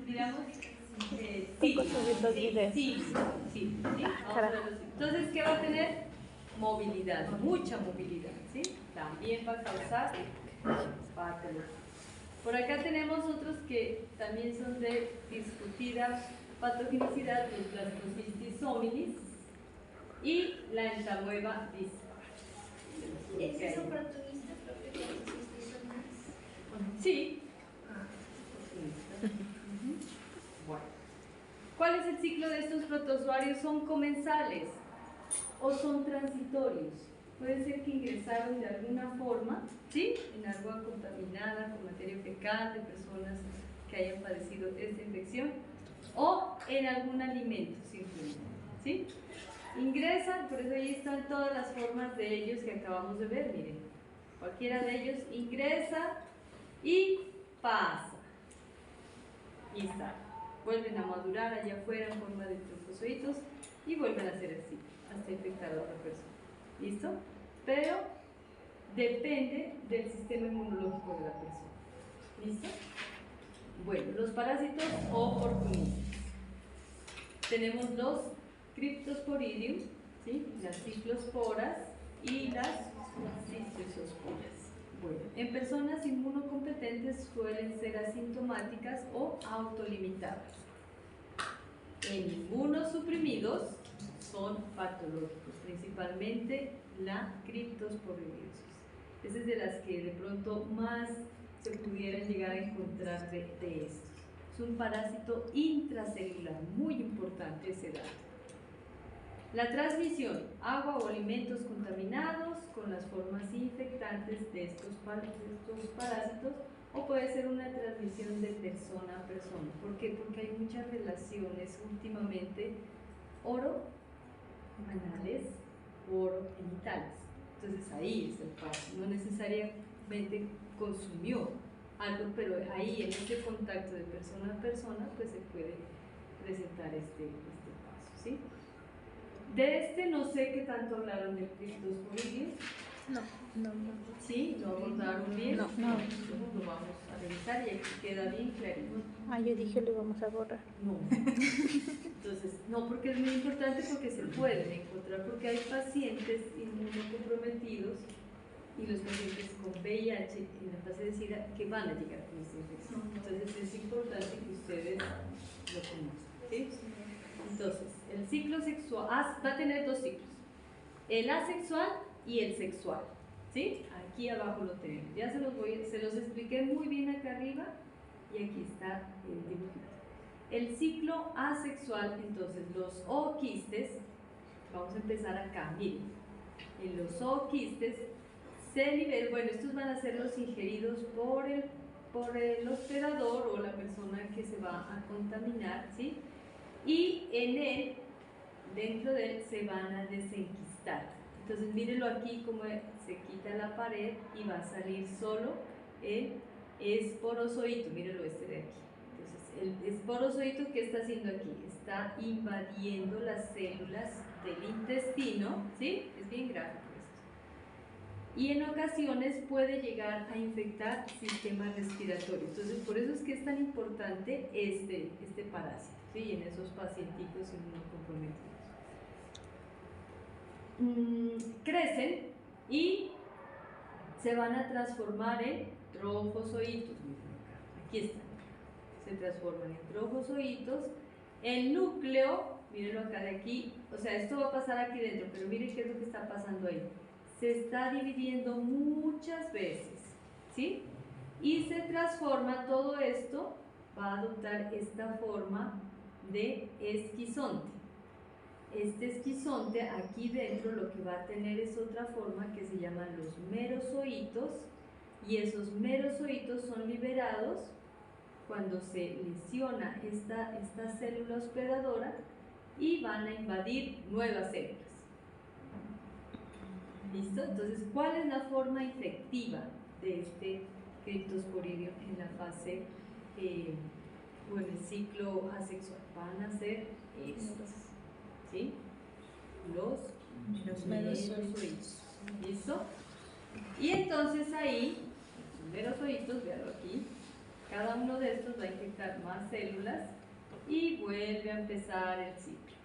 Digamos, Tengo que subir los videos. sí. Vamos a ver los- Entonces, ¿qué va a tener? Movilidad, mucha movilidad, ¿sí? También va a causar patología. Por acá tenemos otros que también son de discutida patogenicidad, los Blastocystis hominis y la entamoeba dispar. ¿Es un protagonista propio de los sistemas? Sí. Bueno. ¿Cuál es el ciclo de estos protozoarios? ¿Son comensales o son transitorios? Puede ser que ingresaron de alguna forma, ¿sí? En agua contaminada con materia fecal de personas que hayan padecido esta infección o en algún alimento simplemente, ¿sí? Ingresan, por eso ahí están todas las formas de ellos que acabamos de ver, miren. Cualquiera de ellos ingresa y pasa. Y está. Vuelven a madurar allá afuera en forma de trofozoitos y vuelven a hacer así, hasta infectar a otra persona. ¿Listo? Pero depende del sistema inmunológico de la persona. ¿Listo? Bueno, los parásitos oportunistas. Tenemos los Cryptosporidium, ¿sí? Las ciclosporas y las cistoisosporas. Bueno, en personas inmunocompetentes suelen ser asintomáticas o autolimitadas. En inmunosuprimidos son patológicos, principalmente la criptosporidiosis. Esa es de las que de pronto más se pudieran llegar a encontrar de estos. Es un parásito intracelular, muy importante ese dato. La transmisión, agua o alimentos contaminados con las formas infectantes de estos parásitos, o puede ser una transmisión de persona a persona. ¿Por qué? Porque hay muchas relaciones últimamente oro-anales, oro-genitales. Entonces ahí es el paso. No necesariamente consumió algo, pero ahí en este contacto de persona a persona, pues se puede presentar este paso, ¿sí? De este no sé qué tanto hablaron del Cryptosporidium. No. ¿Sí? ¿Lo abordaron bien? No. Lo vamos a revisar y aquí queda bien clarito. Yo dije lo íbamos a borrar. No. Entonces, no, porque es muy importante porque se pueden encontrar, porque hay pacientes inmunocomprometidos y los pacientes con VIH en la fase de SIDA que van a llegar con esta infección. Entonces es importante que ustedes lo conozcan, ¿sí? Entonces, el ciclo sexual va a tener dos ciclos, el asexual y el sexual, ¿sí? Aquí abajo lo tenemos, ya se los expliqué muy bien acá arriba y aquí está el dibujito. El ciclo asexual, entonces los ooquistes, vamos a empezar acá, miren, en los ooquistes se liberan, bueno, estos van a ser los ingeridos por el hospedador o la persona que se va a contaminar, ¿sí? Y en él, dentro de él, se van a desenquistar. Entonces mírenlo aquí como se quita la pared y va a salir solo el esporozoito, mírenlo este de aquí. Entonces el esporozoito, ¿qué está haciendo aquí? Está invadiendo las células del intestino, ¿sí? Es bien gráfico esto. Y en ocasiones puede llegar a infectar sistema respiratorio. Entonces por eso es que es tan importante este parásito, ¿sí? En esos pacientitos inmunocomprometidos. Crecen y se van a transformar en trofozoitos. Aquí están. Se transforman en trofozoitos. El núcleo, mírenlo acá de aquí, o sea, esto va a pasar aquí dentro, pero miren qué es lo que está pasando ahí. Se está dividiendo muchas veces, ¿sí? Y se transforma, todo esto va a adoptar esta forma de esquizonte. Este esquizonte aquí dentro lo que va a tener es otra forma que se llaman los merozoitos, y esos merozoitos son liberados cuando se lesiona esta célula hospedadora y van a invadir nuevas células. ¿Listo? Entonces, ¿cuál es la forma infectiva de este Cryptosporidium en la fase o en el ciclo asexual? Van a ser estos, ¿sí? Los merozoitos. ¿Listo? Y entonces ahí, los merozoitos, veanlo aquí, Cada uno de estos va a infectar más células y vuelve a empezar el ciclo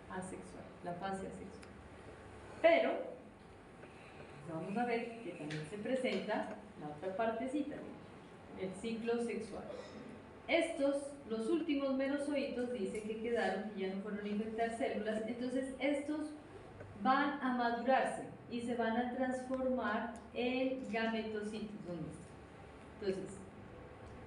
asexual, la fase asexual. Pero vamos a ver que también se presenta la otra partecita, el ciclo sexual. Estos, los últimos merozoitos, dice que quedaron, que ya no fueron a infectar células, entonces estos van a madurarse y se van a transformar en gametocitos. ¿Dónde está? Entonces,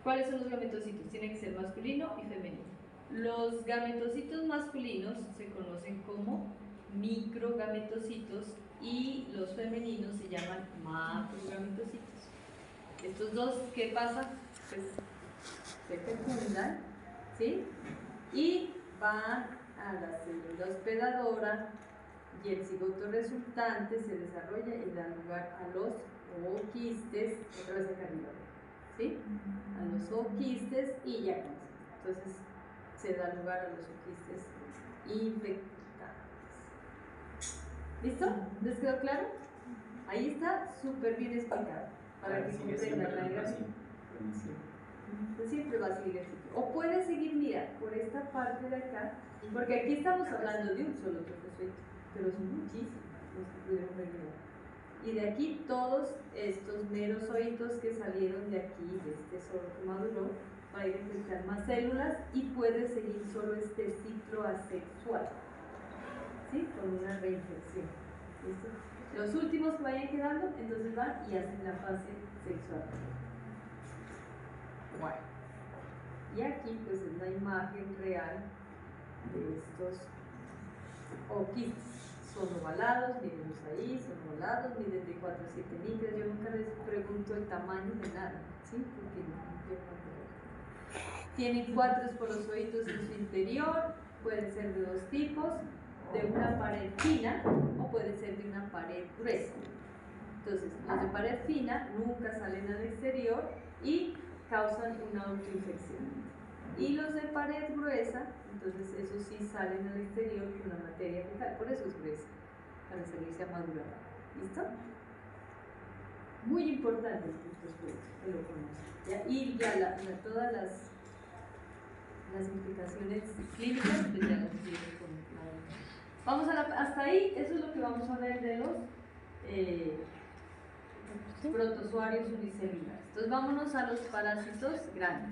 ¿cuáles son los gametocitos? Tienen que ser masculino y femenino. Los gametocitos masculinos se conocen como microgametocitos y los femeninos se llaman macrogametocitos. Estos dos, ¿qué pasa? Pues se fecundan, ¿sí? Y van a la célula hospedadora y el cigoto resultante se desarrolla y da lugar a los ooquistes, otra vez acá arriba, ¿sí? A los ooquistes y ya con eso. Entonces se da lugar a los ooquistes infectados. ¿Listo? ¿Les quedó claro? Ahí está súper bien explicado para que comprendan la gráfica. Siempre va a seguir el ciclo. O puede seguir, mira, por esta parte de acá, porque aquí estamos hablando de un solo trofozoito, pero son muchísimos los que pudieron venir. Y de aquí todos estos merozoitos que salieron de aquí, de este solo que maduró, va a ir a infectar más células y puede seguir solo este ciclo asexual, ¿sí? Con una reinfección. ¿Listo? Los últimos que vayan quedando, entonces van y hacen la fase sexual. Bueno, y aquí pues es la imagen real de estos ooquistes. Son ovalados, mírenlos ahí, son ovalados, miden de 4 a 7 micras. Yo nunca les pregunto el tamaño de nada, ¿sí? Porque yo no creo. Tienen 4 esporozoitos en su interior, pueden ser de dos tipos, de una pared fina o pueden ser de una pared gruesa. Entonces, los de pared fina nunca salen al exterior y causan una autoinfección. Y los de pared gruesa, entonces esos sí salen al exterior con la materia fecal, por eso es gruesa, para servirse a madurar. ¿Listo? Muy importante estos productos, que lo conocen. ¿Ya? Y ya todas las implicaciones clínicas, pues ya las tienen con la... Vamos hasta ahí, eso es lo que vamos a ver de los protozoarios unicelulares. Entonces vámonos a los parásitos grandes.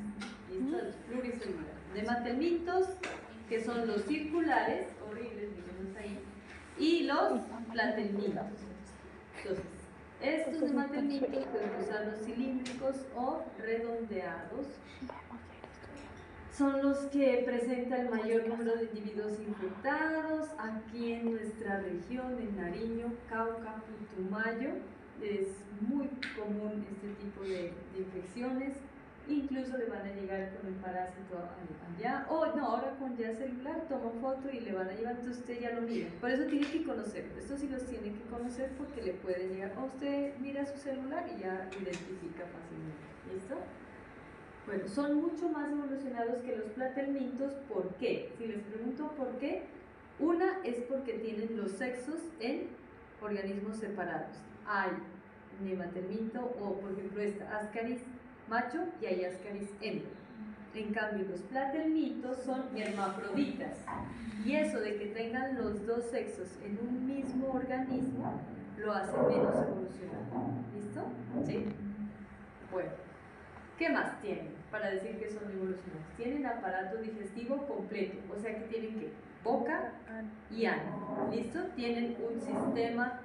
¿Listo? Los pluricelulares. Nematelmintos, que son los circulares, horribles, mírenlos ahí, y los platelmintos. Entonces, estos nematelmintos pueden usar los cilíndricos o redondeados. Son los que presentan el mayor número de individuos infectados aquí en nuestra región, en Nariño, Cauca, Putumayo. Es muy común este tipo de infecciones. Incluso le van a llegar con el parásito allá, o no, ahora con ya celular, toma foto y le van a llevar, entonces usted ya lo mira. Por eso tiene que conocer, estos sí los tiene que conocer porque le pueden llegar, o usted mira su celular y ya identifica fácilmente. ¿Listo? Bueno, son mucho más evolucionados que los platelmintos. ¿Por qué? Si les pregunto por qué, una es porque tienen los sexos en organismos separados. Hay nematelminto o, por ejemplo, esta Ascaris macho y hay Ascaris hembra. En cambio, los platelmintos son hermafroditas. Y eso de que tengan los dos sexos en un mismo organismo lo hace menos evolucionado. ¿Listo? ¿Sí? Bueno. ¿Qué más tienen para decir que son evolucionados? Tienen aparato digestivo completo, o sea que tienen ¿qué? Boca y ano. ¿Listo? Tienen un sistema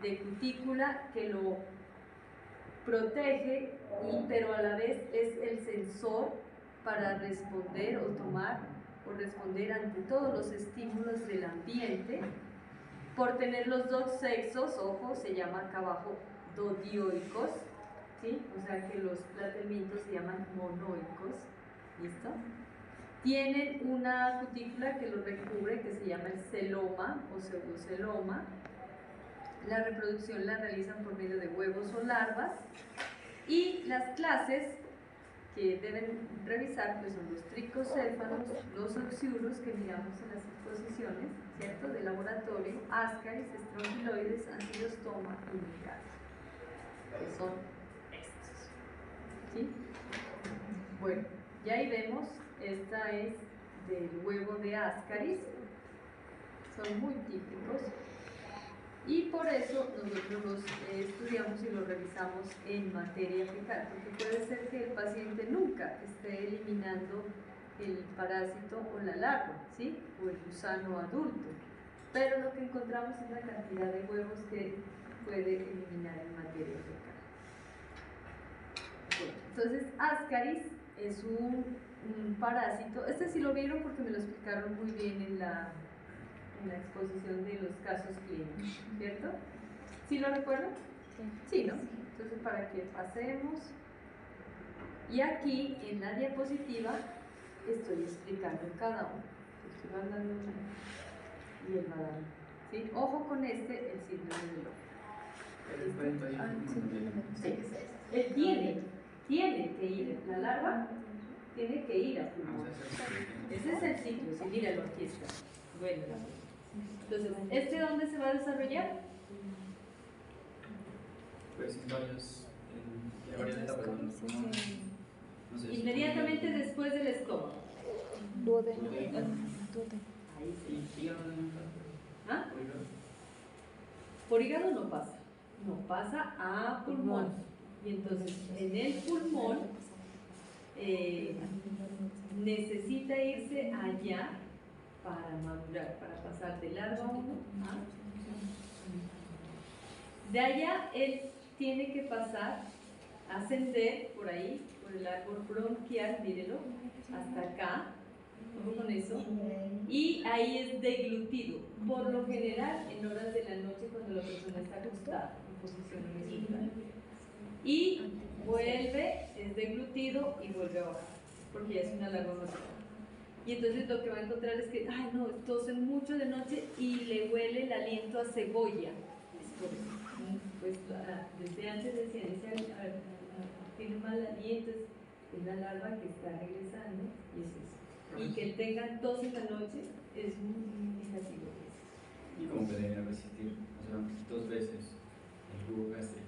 de cutícula que lo protege, pero a la vez es el sensor para responder o tomar o responder ante todos los estímulos del ambiente. Por tener los dos sexos, ojo, se llama acá abajo dodioicos. ¿Sí? O sea que los platelmintos se llaman monoicos. ¿Listo? Tienen una cutícula que los recubre, que se llama el celoma o pseudoceloma. La reproducción la realizan por medio de huevos o larvas. Y las clases que deben revisar pues son los tricocéfalos, los oxiurus que miramos en las exposiciones, ¿cierto? De laboratorio, Ascaris, estrongiloides, antilostoma y Nicalis, que son ¿sí? Bueno, ya ahí vemos, esta es del huevo de Ascaris, son muy típicos y por eso nosotros los estudiamos y los revisamos en materia fecal, porque puede ser que el paciente nunca esté eliminando el parásito o la larva, ¿sí? O el gusano adulto, pero lo que encontramos es la cantidad de huevos que puede eliminar en materia fecal. Bueno, entonces, Ascaris es un parásito, este sí lo vieron porque me lo explicaron muy bien en la exposición de los casos clínicos, ¿cierto? ¿Sí lo recuerdan? Sí, ¿no? Entonces, para que pasemos. Y aquí, en la diapositiva, estoy explicando cada uno. Estoy mandando uno y el va dando. ¿Sí? Ojo con este, el síndrome del ojo. Sí. Él tiene que ir, la larva tiene que ir a pulmón. Ese es el ciclo, sí, míralo, aquí está. Bueno, entonces, ¿este dónde se va a desarrollar? Pues en varias etapas, no sé, Inmediatamente después del estómago. Duodeno. Ahí sí. hígado, ¿Ah? Por hígado no pasa, no pasa a pulmón. Y entonces en el pulmón necesita irse allá para madurar, para pasar de larva 1 a... De allá él tiene que pasar, ascender por ahí, por el árbol bronquial, mírelo, hasta acá, ojo con eso, y ahí es deglutido, por lo general en horas de la noche cuando la persona está acostada, en posición horizontal. Y vuelve, es deglutido y vuelve a bajar, porque ya es una larva más grande. Y entonces lo que va a encontrar es que, ay no, tosen mucho de noche y le huele el aliento a cebolla. Es por eso. Pues desde antes decían, tiene mal aliento, es la larva que está regresando y es eso. Y que tengan tos en la noche es muy indicativo. ¿Y cómo puede resistir? O sea, 2 veces el jugo gástrico.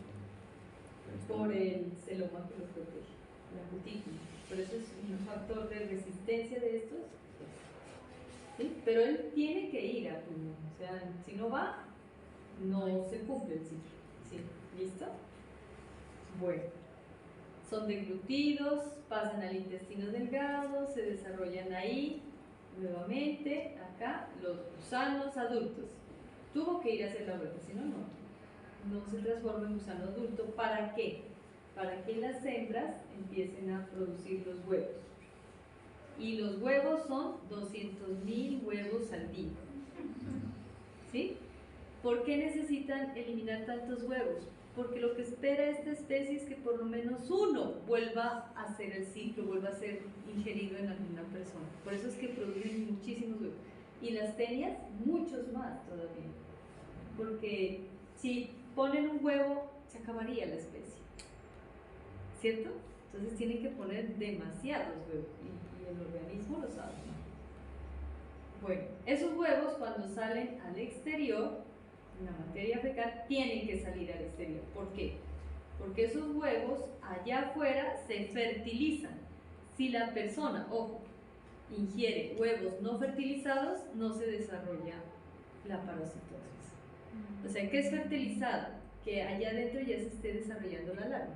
Por el celoma que lo protege, la cutícula. Por eso es un factor de resistencia de estos. ¿Sí? Pero él tiene que ir a pulmón. O sea, si no va, no se cumple el ciclo. ¿Sí? ¿Listo? Bueno, son deglutidos, pasan al intestino delgado, se desarrollan ahí, nuevamente, acá, los gusanos adultos. Tuvo que ir a hacer la vuelta, si no, no se transforma en gusano adulto. ¿Para qué? Para que las hembras empiecen a producir los huevos. Y los huevos son 200.000 huevos al día. ¿Sí? ¿Por qué necesitan eliminar tantos huevos? Porque lo que espera esta especie es que por lo menos uno vuelva a hacer el ciclo, vuelva a ser ingerido en alguna persona. Por eso es que producen muchísimos huevos. Y las tenias, muchos más todavía. Porque si ponen un huevo, se acabaría la especie. ¿Cierto? Entonces tienen que poner demasiados huevos y el organismo lo sabe. Bueno, esos huevos cuando salen al exterior, en la materia fecal, tienen que salir al exterior. ¿Por qué? Porque esos huevos allá afuera se fertilizan. Si la persona, ojo, ingiere huevos no fertilizados, no se desarrolla la parasitosis. O sea, ¿qué es fertilizado? Que allá adentro ya se esté desarrollando la larva.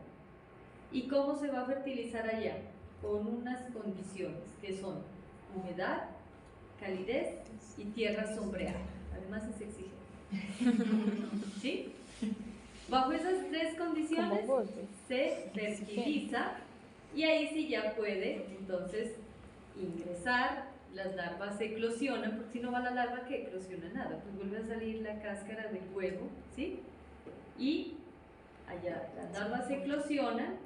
¿Y cómo se va a fertilizar allá? Con unas condiciones que son humedad, calidez y tierra sombreada. Además es exigente. ¿Sí? Bajo esas 3 condiciones se fertiliza y ahí sí ya puede entonces ingresar, las larvas se eclosionan, porque si no va la larva que eclosiona nada, pues vuelve a salir la cáscara del huevo, ¿sí? Y allá las larvas se eclosionan,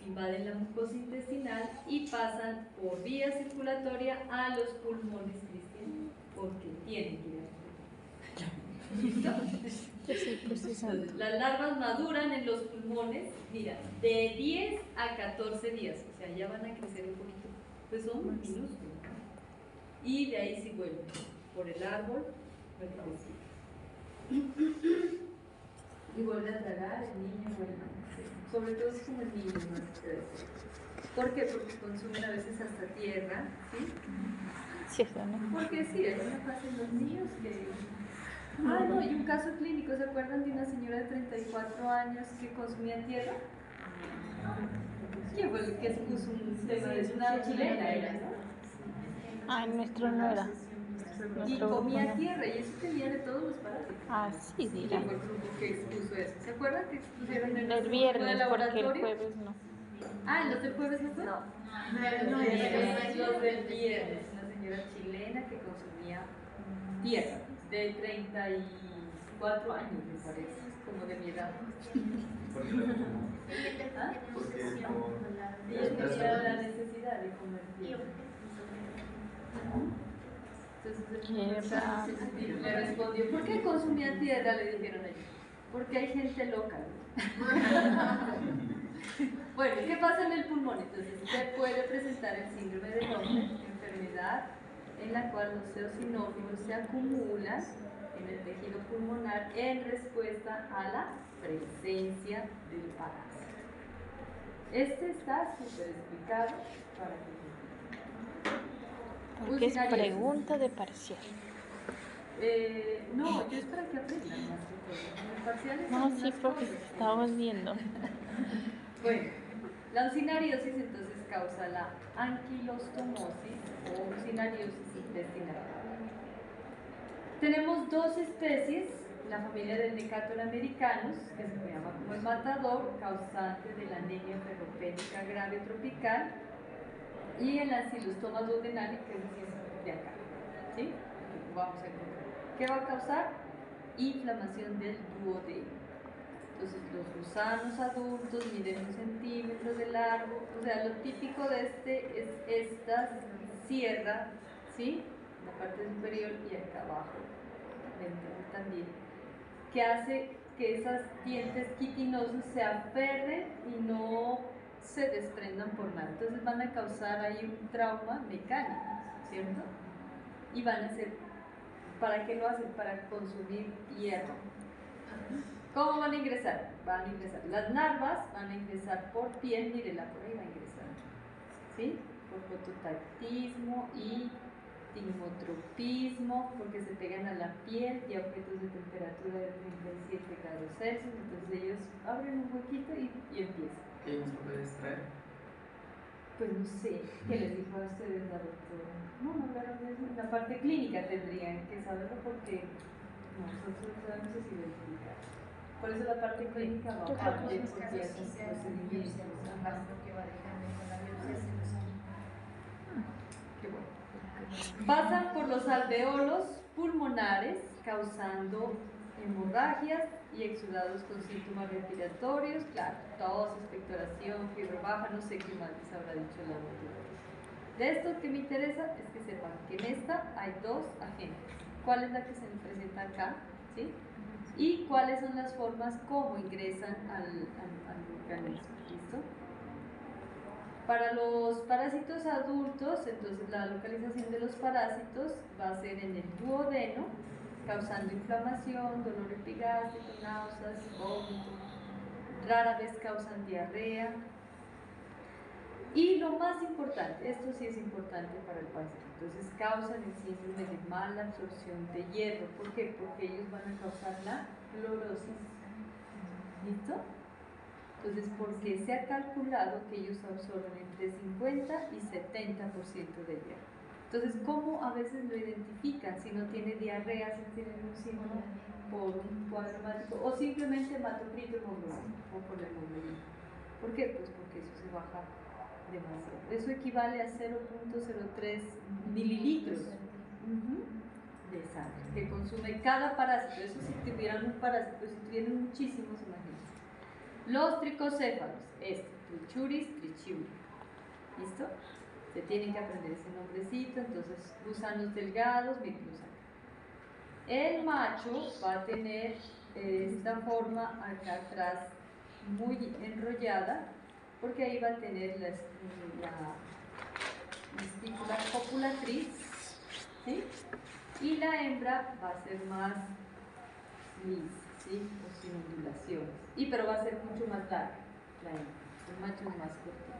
invaden la mucosa intestinal y pasan por vía circulatoria a los pulmones, Cristian, porque tienen que ir a los pulmones. ¿Listo? Entonces, las larvas maduran en los pulmones, mira, de 10 a 14 días, o sea, ya van a crecer un poquito, pues son minúsculos. Y de ahí sí vuelven por el árbol, y vuelve a tragar, el niño vuelve a nacer. sobre todo es como en niños más que eso. ¿Por qué? Porque consumen a veces hasta tierra, ¿sí? Sí, eso, ¿no? Porque sí, hay una fase en los niños que... Ah, no, y un caso clínico, ¿se acuerdan de una señora de 34 años que consumía tierra? ¿Quién fue el que expuso un tema de una chilena? Era, ¿no? Ah, el nuestro no era. Y Nuestro grupo comía no. tierra y eso tenía de todos los parásitos. Ah, sí, dirá. ¿Quién fue el grupo que expuso eso? ¿Se acuerdan que expusieron en El nuestro grupo de viernes, porque el laboratorio? jueves no. Ah, ¿los del jueves no fue? No. Los del viernes, una señora chilena que consumía tierra de 34 años, me parece, como de mi edad. ¿Por qué la consumo? ¿Ah? Porque Y ella tenía la necesidad de comer tierra. Entonces le respondió, ¿por qué consumía tierra? Le dijeron ellos. Porque hay gente loca. Bueno, ¿qué pasa en el pulmón? Entonces, se puede presentar el síndrome de Doppler, enfermedad en la cual los eosinófilos se acumulan en el tejido pulmonar en respuesta a la presencia del parásito. Este está súper explicado para que Porque es pregunta de parcial. no, yo es para que aprendan más que todo. Los parciales No, son sí, unas porque cosas que- estábamos viendo. Bueno, la uncinariosis entonces causa la anquilostomosis o uncinariosis intestinal. Tenemos dos especies, la familia del Decatur americanus, que se llama como el matador, causante de la anemia ferropénica grave tropical, y el ancylostoma duodenale, que es decir, de acá. ¿Sí? Vamos a encontrar. ¿Qué va a causar? Inflamación del duodeno. Entonces, los gusanos adultos miden 1 centímetro de largo, o sea, lo típico de este es esta sierra, ¿sí? La parte superior y acá abajo, ventral también, que hace que esos dientes quitinosos se aferren y no se desprendan por nada. Entonces van a causar ahí un trauma mecánico, ¿cierto? Y van a ser, ¿para qué lo hacen? Para consumir hierro. ¿Cómo van a ingresar? Van a ingresar las larvas, van a ingresar por piel, mírenla por ahí va a ingresar, ¿sí? Por fototactismo y timotropismo, porque se pegan a la piel y a objetos de temperatura de 37 grados Celsius, entonces ellos abren un huequito y empiezan. ¿Qué nos puede extraer? Pues no sé, ¿qué les dijo a ustedes la doctora? No, no hablaron de eso. La parte clínica tendrían que saberlo porque nosotros sabemos es identificar. Por eso la parte clínica va aparte porque hacen procedimientos. Ajá. Qué bueno. Pasan por los alveolos pulmonares causando hemorragias y exudados con síntomas respiratorios, claro, tos, expectoración, fiebre baja, no sé qué más les habrá dicho la doctora. De esto que me interesa es que sepan que en esta hay dos agentes. ¿Cuál es la que se presenta acá? ¿Sí? Y cuáles son las formas como ingresan al organismo. ¿Listo? Para los parásitos adultos, entonces la localización de los parásitos va a ser en el duodeno, causando inflamación, dolor epigástrico, náuseas, vómito. Rara vez causan diarrea. Y lo más importante, esto sí es importante para el paciente, entonces causan el síndrome de mala absorción de hierro. ¿Por qué? Porque ellos van a causar la clorosis. ¿Listo? Entonces, porque se ha calculado que ellos absorben entre 50 y 70% de hierro. Entonces, ¿cómo a veces lo identifican si no tiene diarrea, si tiene un síndrome por un cuadro hemático o simplemente hematocrito hemoglobina o por la hemoglobina? ¿Por qué? Pues porque eso se baja demasiado. Eso equivale a 0.03 mililitros de sangre que consume cada parásito. Eso si tuvieran un parásito, si tuvieran muchísimos, imagínense. Los tricocéfalos, Trichuris, Trichiuri. ¿Listo? Se tienen que aprender ese nombrecito. Entonces, gusanos delgados, gusanos. El macho va a tener esta forma acá atrás muy enrollada, porque ahí va a tener la estípula copulatriz, ¿sí? Y la hembra va a ser más lisa, ¿sí? O sin ondulaciones, pero va a ser mucho más larga. La hembra. El macho es más corto.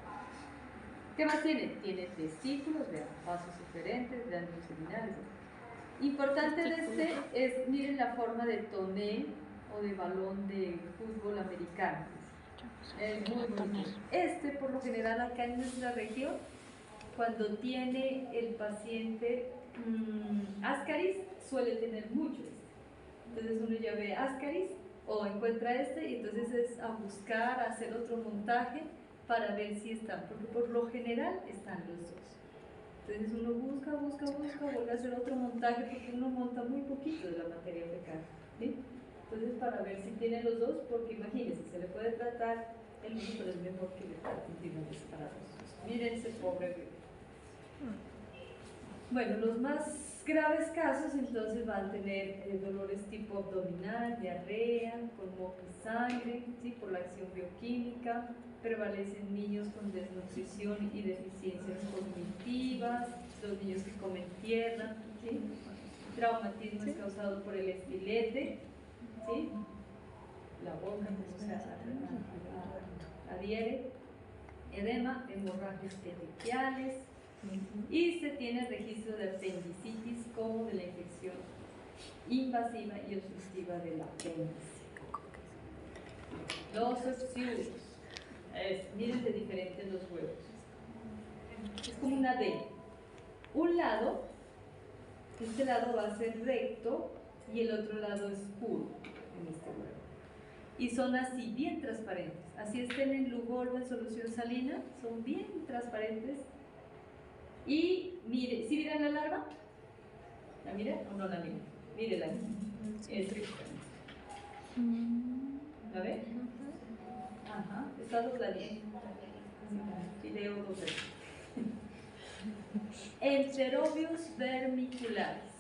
¿Qué más tiene? Tiene testículos, vean, vasos diferentes, glándulos seminales. Importante de este es, miren la forma de tonel o de balón de fútbol americano. Es muy bonito. Este, por lo general, acá en nuestra región, cuando tiene el paciente ascaris, suele tener mucho este. Entonces uno ya ve ascaris o encuentra este y entonces es a buscar, a hacer otro montaje para ver si están, porque por lo general están los dos. Entonces uno busca, vuelve a hacer otro montaje porque uno monta muy poquito de la materia fecal, ¿sí? Entonces para ver si tiene los dos, porque imagínense, se le puede tratar el uno, pero es mejor que le traten de una vez para los dos. Miren ese pobre bebé. Bueno, los más graves casos entonces van a tener dolores tipo abdominal, diarrea, con moco y sangre, ¿sí? Por la acción bioquímica. Prevalecen niños con desnutrición y deficiencias cognitivas, los niños que comen tierra, ¿sí? Traumatismo es causado por el estilete, ¿sí? La boca como se adhiere, edema, hemorragias petequiales, y se tiene registro de apendicitis como de la infección invasiva y obstructiva del apéndice. Los osciuros. Miren de diferentes los huevos. Es como una D. Un lado, este lado va a ser recto y el otro lado es curvo en este huevo. Y son así, bien transparentes. Así estén en Lugol o en solución salina, son bien transparentes. Y mire, ¿sí miran la larva? ¿La mira o no la mira? Mírela. ¿La ve? Ajá, está dobladita. Video 2. Enterobios vermiculares.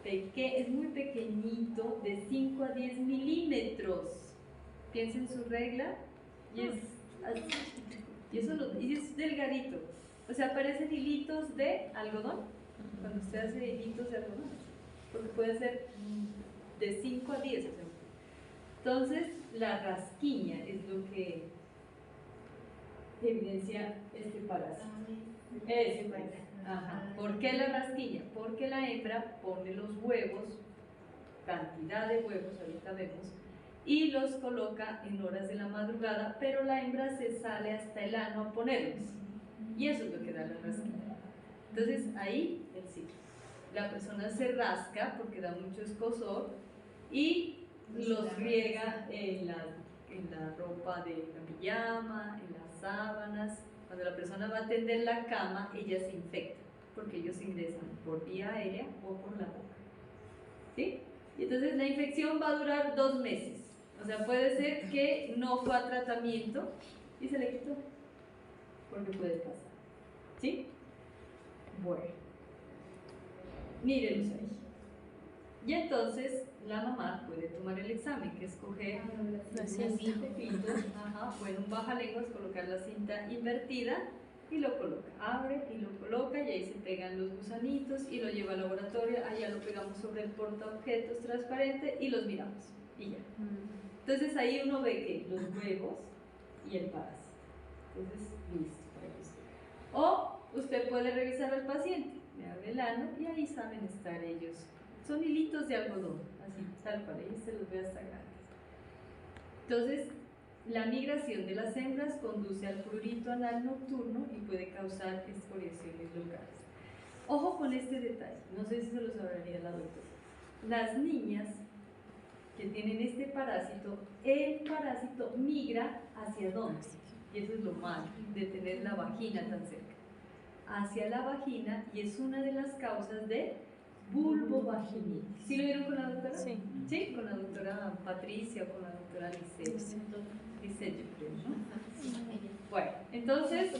Es muy pequeñito, de 5 a 10 milímetros. Piensen su regla y es así. Y es delgadito. O sea, parecen hilitos de algodón. Cuando usted hace hilitos de algodón. Porque puede ser de 5 a 10. O sea. Entonces, la rasquiña es lo que evidencia este parásito. Ajá. ¿Por qué la rasquiña? Porque la hembra pone los huevos, cantidad de huevos, ahorita vemos, y los coloca en horas de la madrugada, pero la hembra se sale hasta el ano a ponerlos. Y eso es lo que da la rasquiña. Entonces, ahí el ciclo. La persona se rasca porque da mucho escozor y los riega en la ropa de la pijama, en las sábanas. Cuando la persona va a tender la cama, ella se infecta, porque ellos ingresan por vía aérea o por la boca. ¿Sí? Y entonces la infección va a durar 2 meses. O sea, puede ser que no fue a tratamiento y se le quitó, porque puede pasar. ¿Sí? Bueno. Mírenlos ahí. Y entonces la mamá puede tomar el examen, que es coger la cinta, bueno, un bajalenguas, colocar la cinta invertida y lo coloca, abre y lo coloca y ahí se pegan los gusanitos y lo lleva al laboratorio, allá lo pegamos sobre el portaobjetos transparente y los miramos y ya. Entonces ahí uno ve que los huevos y el parásito. Entonces, listo. O usted puede revisar al paciente, le abre el ano y ahí saben estar ellos. Son hilitos de algodón, así, tal cual, ahí se los ve hasta grandes. Entonces, la migración de las hembras conduce al prurito anal nocturno y puede causar excoriaciones locales. Ojo con este detalle, no sé si se lo sabraría la doctora. Las niñas que tienen este parásito, el parásito migra ¿hacia dónde? Y eso es lo malo de tener la vagina tan cerca. Hacia la vagina, y es una de las causas de vulvovaginitis. ¿Sí lo vieron con la doctora? Sí. ¿Sí? Con la doctora Patricia o con la doctora Lice, yo creo, ¿no? Bueno, entonces,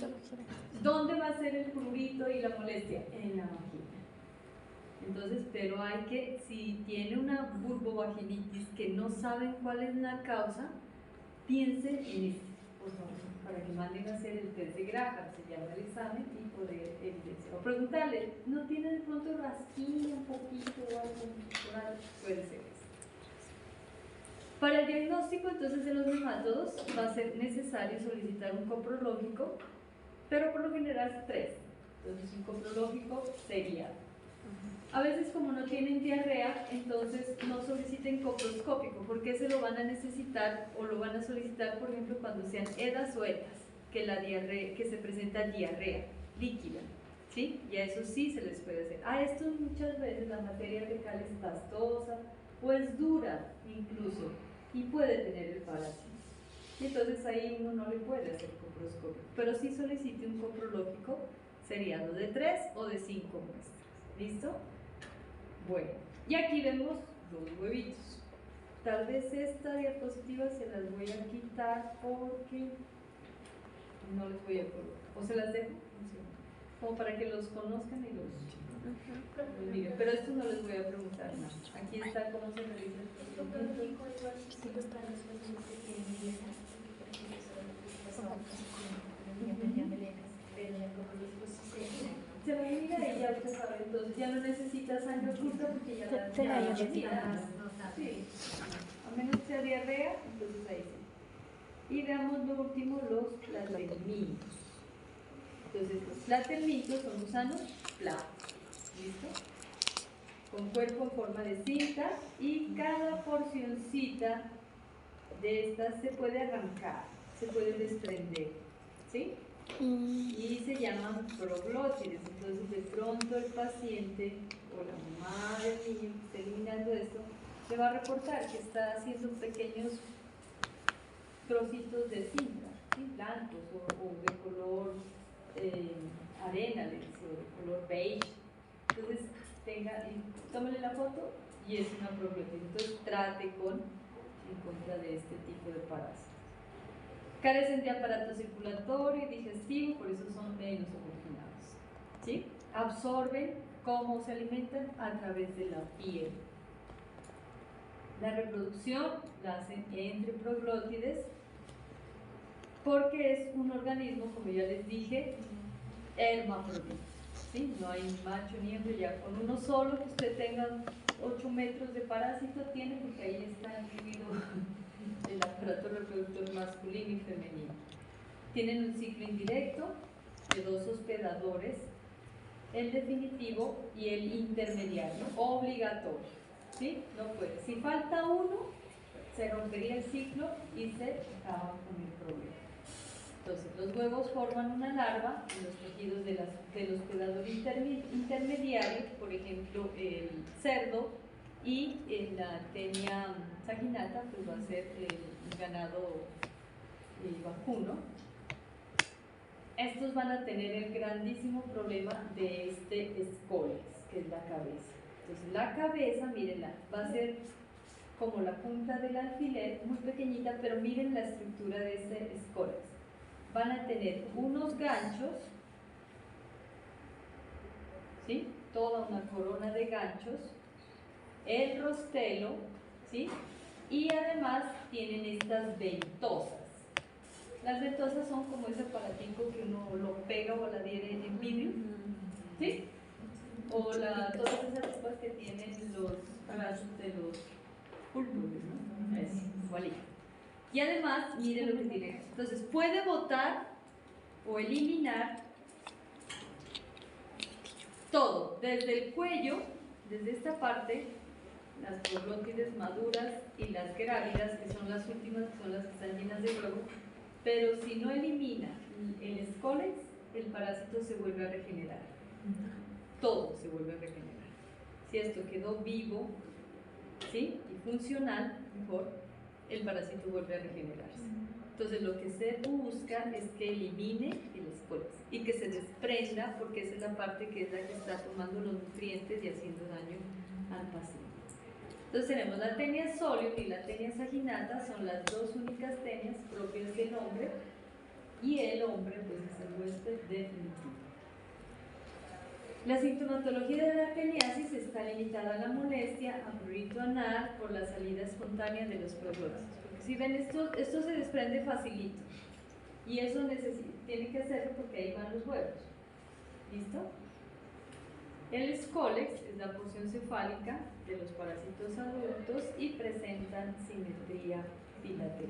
¿dónde va a ser el prurito y la molestia? En la vagina. Entonces, pero hay que, si tiene una vulvovaginitis que no saben cuál es la causa, piensen en este, por favor, para que manden a hacer el test de Graham, se llama el examen, y poder evidenciar. O preguntarle, ¿no tiene de pronto rasquilla un poquito o algo? Puede ser eso. Para el diagnóstico entonces de los nematodos va a ser necesario solicitar un coprológico, pero por lo general 3. Entonces un coprológico sería. A veces como no tienen diarrea, entonces no soliciten coproscópico, porque se lo van a necesitar o lo van a solicitar, por ejemplo, cuando sean edas o etas, que se presenta diarrea líquida, ¿sí? Y a eso sí se les puede hacer. A estos muchas veces la materia fecal es pastosa o es dura incluso y puede tener el parásito. Y entonces ahí uno no le puede hacer coproscópico, pero sí solicite un coprológico, sería lo de 3 o de 5 muestras. ¿Listo? Bueno, y aquí vemos los huevitos. Tal vez esta diapositiva se las voy a quitar porque no les voy a colocar. ¿O se las dejo? Como para que los conozcan y los miren. Pero esto no les voy a preguntar más. Aquí está cómo se realiza el procedimiento. Se va a ir y ya usted sabe, entonces ya no necesita sangre oculta porque ya la Será yo que sí, a menos que sea diarrea, entonces ahí sí. Y veamos lo último, los platelmitos. Entonces los platelmitos son gusanos planos, ¿listo? Con cuerpo en forma de cinta y cada porcioncita de estas se puede arrancar, se puede desprender, ¿sí? Y se llaman proglótides. Entonces de pronto el paciente o la mamá del niño que esté eliminando esto le va a reportar que está haciendo pequeños trocitos de cinta, ¿sí? Blancos o de color arena, o de color beige. Entonces tómale la foto y es una proglótide. Entonces trate en contra de este tipo de parásitos. Carecen de aparato circulatorio y digestivo, por eso son menos afortunados. ¿Sí? Absorben cómo se alimentan a través de la piel. La reproducción la hacen entre proglótides porque es un organismo, como ya les dije, hermafrodita. ¿Sí? No hay macho ni hembra, ya con uno solo que usted tenga 8 metros de parásito tiene, porque ahí está incluido el aparato reproductor masculino y femenino. Tienen un ciclo indirecto de 2 hospedadores, el definitivo y el intermediario, obligatorio. ¿Sí? No puede. Si falta uno, se rompería el ciclo y se acaba con el problema. Entonces, los huevos forman una larva en los tejidos del hospedador intermediario, por ejemplo, el cerdo, y en la tenia saginata pues va a ser el ganado vacuno. Estos van a tener el grandísimo problema de este escoles, que es la cabeza. Entonces la cabeza, mírenla, va a ser como la punta del alfiler, muy pequeñita, pero miren la estructura de este escoles. Van a tener unos ganchos, ¿sí? Toda una corona de ganchos, el rostelo, ¿sí? Y además tienen estas ventosas. Las ventosas son como ese aparatico que uno lo pega o la adhiere en vidrio, ¿sí? O todas esas cosas que tienen los brazos de los pulmones, ¿no? Es igualito. Y además, miren lo que tiene. Entonces, puede botar o eliminar todo, desde el cuello, desde esta parte, las proglótides maduras y las grávidas, que son las últimas, que son las que están llenas de huevo, pero si no elimina el escólex, el parásito se vuelve a regenerar. Todo se vuelve a regenerar. Si esto quedó vivo, ¿sí? Y funcional, mejor, el parásito vuelve a regenerarse. Entonces lo que se busca es que elimine el escólex y que se desprenda, porque esa es la parte que es la que está tomando los nutrientes y haciendo daño al paciente. Entonces tenemos la tenia solium y la tenia saginata, son las dos únicas tenias propias del hombre, y el hombre pues es el huésped definitivo. La sintomatología de la teniasis está limitada a la molestia, a prurito anal por la salida espontánea de los proglótidos. Porque si ven, esto se desprende facilito, y eso tiene que hacerlo porque ahí van los huevos. ¿Listo? El escólex es la porción cefálica de los parásitos adultos y presentan simetría bilateral.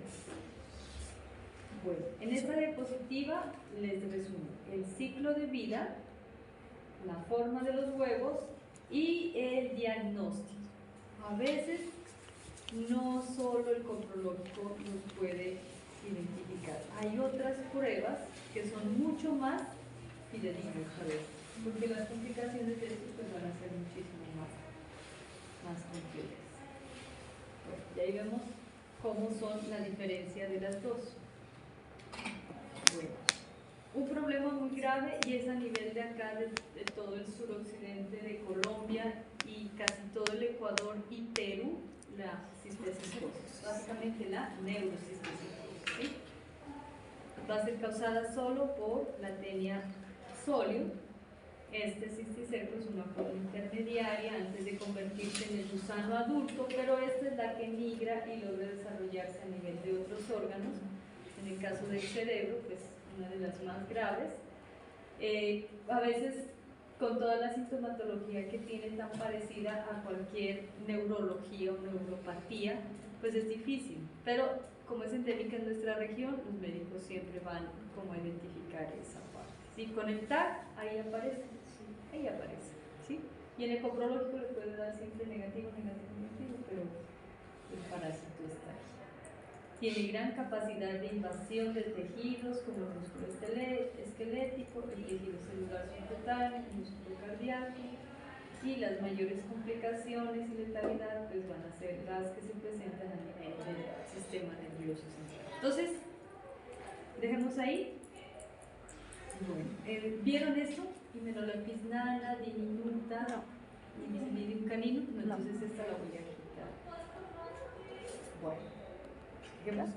Bueno, en esta diapositiva les resumo el ciclo de vida, la forma de los huevos y el diagnóstico. A veces no solo el coprológico nos puede identificar, hay otras pruebas que son mucho más fidedignas a veces, porque las complicaciones de esto pues, van a ser muchísimo más complejas. Bueno, y ahí vemos cómo son la diferencia de las dos. Bueno, un problema muy grave y es a nivel de acá, de todo el suroccidente de Colombia y casi todo el Ecuador y Perú, la cistecistosis, básicamente la neurocistecistosis, ¿sí? Va a ser causada solo por la tenia solio. Este cisticerco es una forma intermediaria antes de convertirse en el gusano adulto, pero esta es la que migra y logra desarrollarse a nivel de otros órganos. En el caso del cerebro, pues una de las más graves. A veces con toda la sintomatología que tiene tan parecida a cualquier neurología o neuropatía, pues es difícil, pero como es endémica en nuestra región, los médicos siempre van como a identificar esa parte. ¿Sí? Con el TAC, ahí aparece, ¿sí? Ahí aparece, ¿sí? Y en el coprológico le puede dar siempre negativo, pero el parásito está ahí. Tiene gran capacidad de invasión de tejidos como el músculo esquelético, el tejido celular subcutáneo, el músculo cardíaco, y las mayores complicaciones y letalidad pues van a ser las que se presentan a nivel del sistema nervioso central. Entonces, dejemos ahí. Bueno, ¿vieron esto? Himenolapis diminuta, Imicidium canino. Entonces esta la voy a quitar. Bueno, dejemos